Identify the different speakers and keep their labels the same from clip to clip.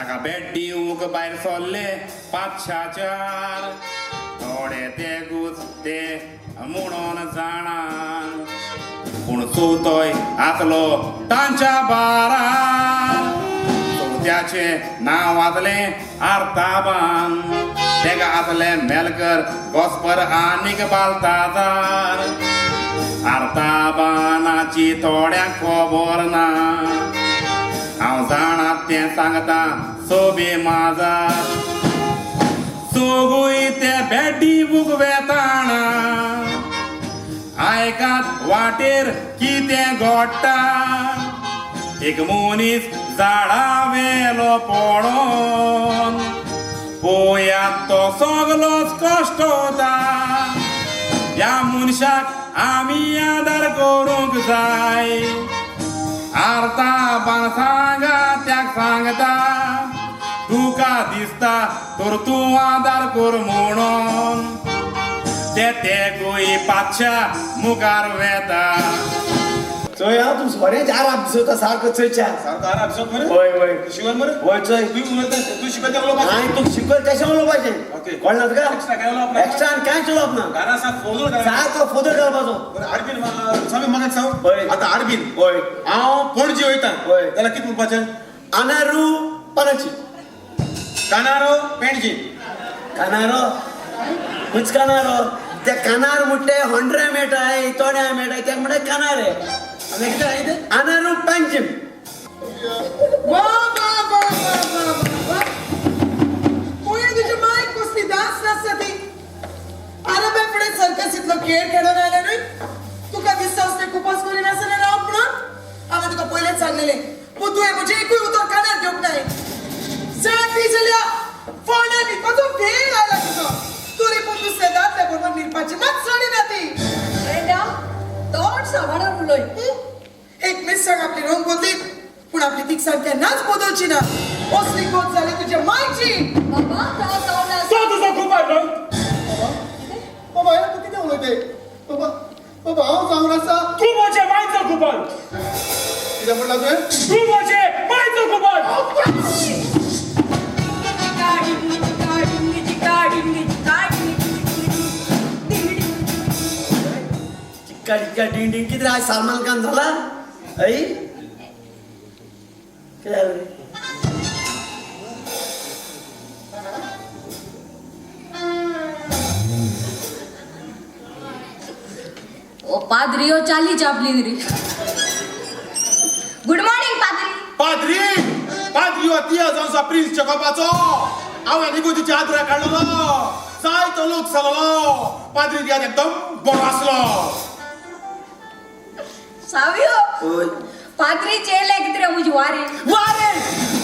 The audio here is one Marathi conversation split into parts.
Speaker 1: बेड्डी उग भायर सरले 5-4 थोडे ते गुस्ते म्हणून जाणा पूण चवथोय आसलो तांच्या बारान चवथ्याचे नांव आसले आर्ताबान तेका आसले मेलकर घोस्पर आनीक बालताजार आर्ताबानाची थोड्यांक खबर ना हांव जाणा तें सांगता सोबे माजार सोगूय ते बेड्डी बूक वेताना आयकात वाटेर कितें घडटा एक मनीस झाडा वेलो पडोन पोयात तो सगलोच कश्ट होता ह्या मनशाक आमी आदार करूंक जाय आर्ताबान सांगा त्याक सांगता तुका दिसता तर तूं आदार कर म्हणून तेकूय 5 मुखार वेता
Speaker 2: चोय हांव तूं बरें आराम दिसता सारको चोयच्या
Speaker 3: सारको आराम दिसता मरे
Speaker 2: होय होय
Speaker 3: शिकवण मरे
Speaker 2: होय चोय
Speaker 3: तू उलयता तू शिकयता उलोवपाक
Speaker 2: हांवें तुका शिकयता तशें उलोवपाचें
Speaker 3: ओके
Speaker 2: कळना तुका
Speaker 3: एक्स्ट्रा काय उलोवप ना
Speaker 2: एक्स्ट्रा कांयच उलोवप ना
Speaker 3: घरा सा फोदूर घरा
Speaker 2: सारको फोदर घालपाचो
Speaker 3: बरं आडबीन स्वामी म्हाका सांग
Speaker 2: होय.
Speaker 3: आतां आडबीन
Speaker 2: होय
Speaker 3: हांव पणजी वयता
Speaker 2: होय.
Speaker 3: जाल्यार कितें म्हणपाचें
Speaker 2: अनारू पनाची
Speaker 3: कानारो पेणजी
Speaker 2: कानारो खुंच कानारो ते कानार म्हणटे 100 मेळटाय तोड्या मेळटाय तेका म्हणटा कानार आनी कितें अनारू पंचम
Speaker 4: तुझी माय कसली दास नासता ती आरबे फुडें सर्कसींतलो खेळ खेळून आयले न्हय तुका दिसता असले खुपास करीन आसले राव म्हणून हांवें तुका पयलेंच सांगलेलें पूण तुवें म्हजें एकूय उतर कानार घेवंक नाय ती जाल्या फोंड्या न्हिदपाचो भेळ आयला तुजो तरी पूण दुसरे दादल्या बरोबर न्हिदपाची मात सोडी ना ती तोंड सांबाळून उलय एक मिस्साक आपली रंग बदलीत पूण आपली तिकसाण केन्नाच बदलची ना असली गोत जाली तुज्या मायची
Speaker 3: तो तुजो खूब न्हय बाबा हे तू कितें उलयते बाबा बाबा हांव सांगून आसा
Speaker 5: तू म्हजे मायचो कुपन
Speaker 3: कितें म्हणला तुवें
Speaker 5: तू म्हजे मायचो कुपन
Speaker 2: चिक्का चिक्का डिंग डिंग कितें आज सलमान खान जाला आई कितें जालें रे
Speaker 6: ओ पाद्री ओ चाली चापली रे गुड मॉर्निंग पाद्री
Speaker 3: पाद्री तिया जावचो प्रिन्स चेकोपाचो हांवें निगोतीच्या आद्रा काडलेलो जायतो लोक जालोलो पाद्री तियात एकदम बरो आसलो
Speaker 6: सावियो
Speaker 2: ओय
Speaker 6: पाद्री चेले कितरे मुझे वारे
Speaker 2: वारे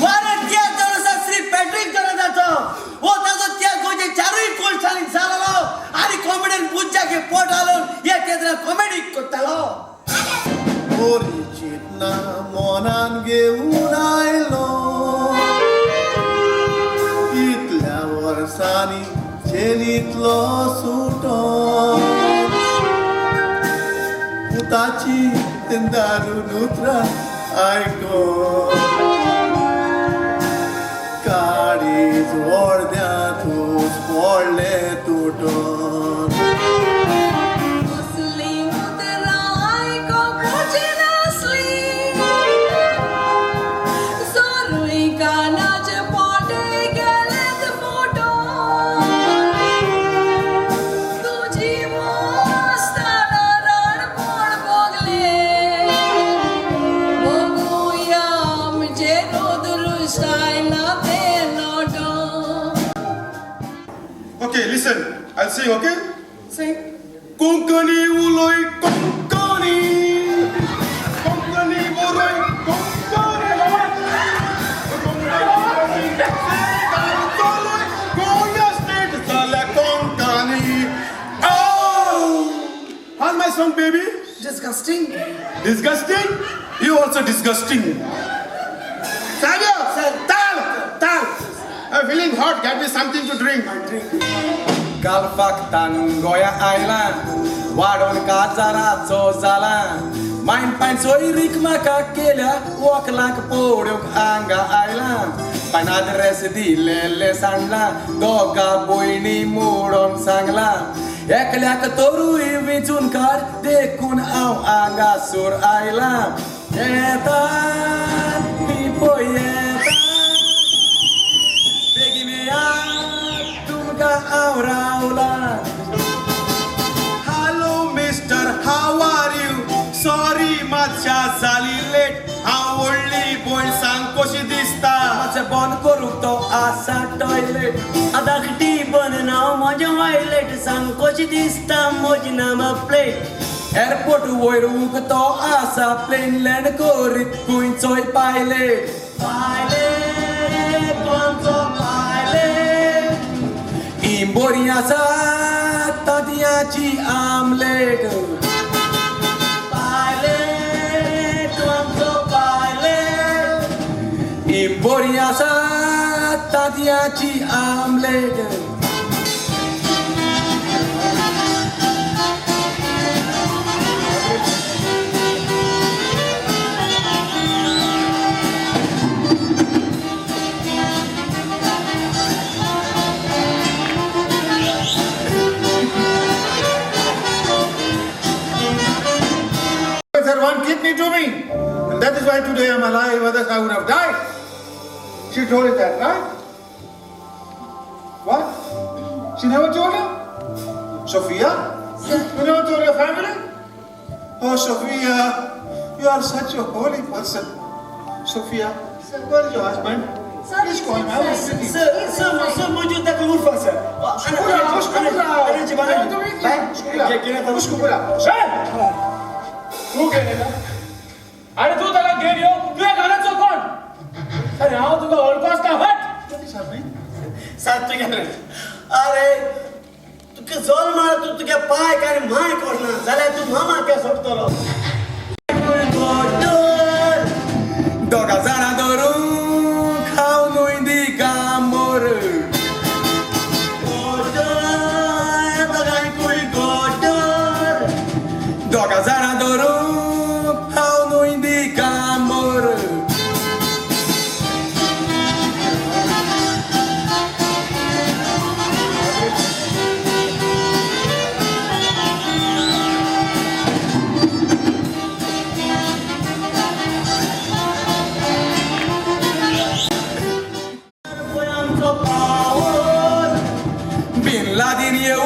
Speaker 2: वारे त्या जणसा श्री पॅट्रिक जणाचा ओ ताजो त्या गोजे चारूय कोळसानी जालालो आणि कॉमेडीन पुज्जाके पोट आलो या केद्रा कॉमेडी कोतालो
Speaker 7: पोरी चितना मोनान घेऊन आयलो इतल्या वर्सांनी जेलीतलो सुटो पुताची दारून उतरा आयको काळीज व्हडद्यातूच पडले तुटोन
Speaker 6: असली मुद्राय को कुछ नसली सोरुई कानाचे पोटे गेलेत फोटो तुझी मस्ताना राणपण बगले बघूया म्हणजे रोदरुष्टायला ते नोटो
Speaker 3: okay listen I sing okay
Speaker 4: Sing.
Speaker 3: Konkani उलोय कोंकणी कोंकणी उलोय कोंकणी गोंया स्टेट जाल्या Konkani How's my song, baby?
Speaker 4: Disgusting.
Speaker 3: Disgusting? You also disgusting. Savio, tal. I'm feeling hot. Get me something to drink.
Speaker 8: काल फाकतान गोंया आयला वाडोन काजाराचो जाला
Speaker 2: माइन पाइन सोयरीक म्हाका केल्या वकलांक पळोवंक हांगा आयला पानाद रेस दिलेले सांडला दोगा भयणी मोडोन सांगला एकल्याक तोरूय विचून काड देखून हांव हांगासर आयला येता ती पळय येता बेगीन या तुमकां हांव रावला
Speaker 3: hello mister how are you sorry मातशा जाली लेट हांव व्हडली भयण सांग कशी दिसता
Speaker 2: मातशें बंद करूंक तो आसा टॉयलेट
Speaker 8: धाकटी बननाव म्हजें वायलेट सांग कशी दिसता म्हजी नाम प्लेट
Speaker 2: एअरपोर्ट वयरूंक तो आसा प्लेन लँड करीत खंयचोय पायलेट
Speaker 8: पायलेट कोणचो पायलेट
Speaker 2: ही बरी आसा तांतयांची आमलेट
Speaker 8: पायलेट कोणचो पायलेट
Speaker 2: ही बरी आसा तांतयांची omelette
Speaker 3: Had one kidney to me, and that is why today I'm alive. Otherwise, I would have died. She told you that, right? What? She never told you? Sophia? You never told your family? Oh, Sophia, you are such a holy person. Sophia, where is your husband? Please call him. I was sitting.
Speaker 8: سر موجود ذاك الغرفة سر
Speaker 5: तू गेलेला अरे तू त्याला घेऊन येऊ तुझ्या घराचो कोण अरे हांव तुका वळखो आसता हट
Speaker 8: सात अरे तुका जोर मार तू तुगे पाय काय माय कोणा जाल्यार तू मामा के सोडतलो
Speaker 2: दोगा जाणां धरून खाव न्हय दिका मोर दोगा जाणां धरून खाव न्हय दिका मोर बिन लादेन येऊ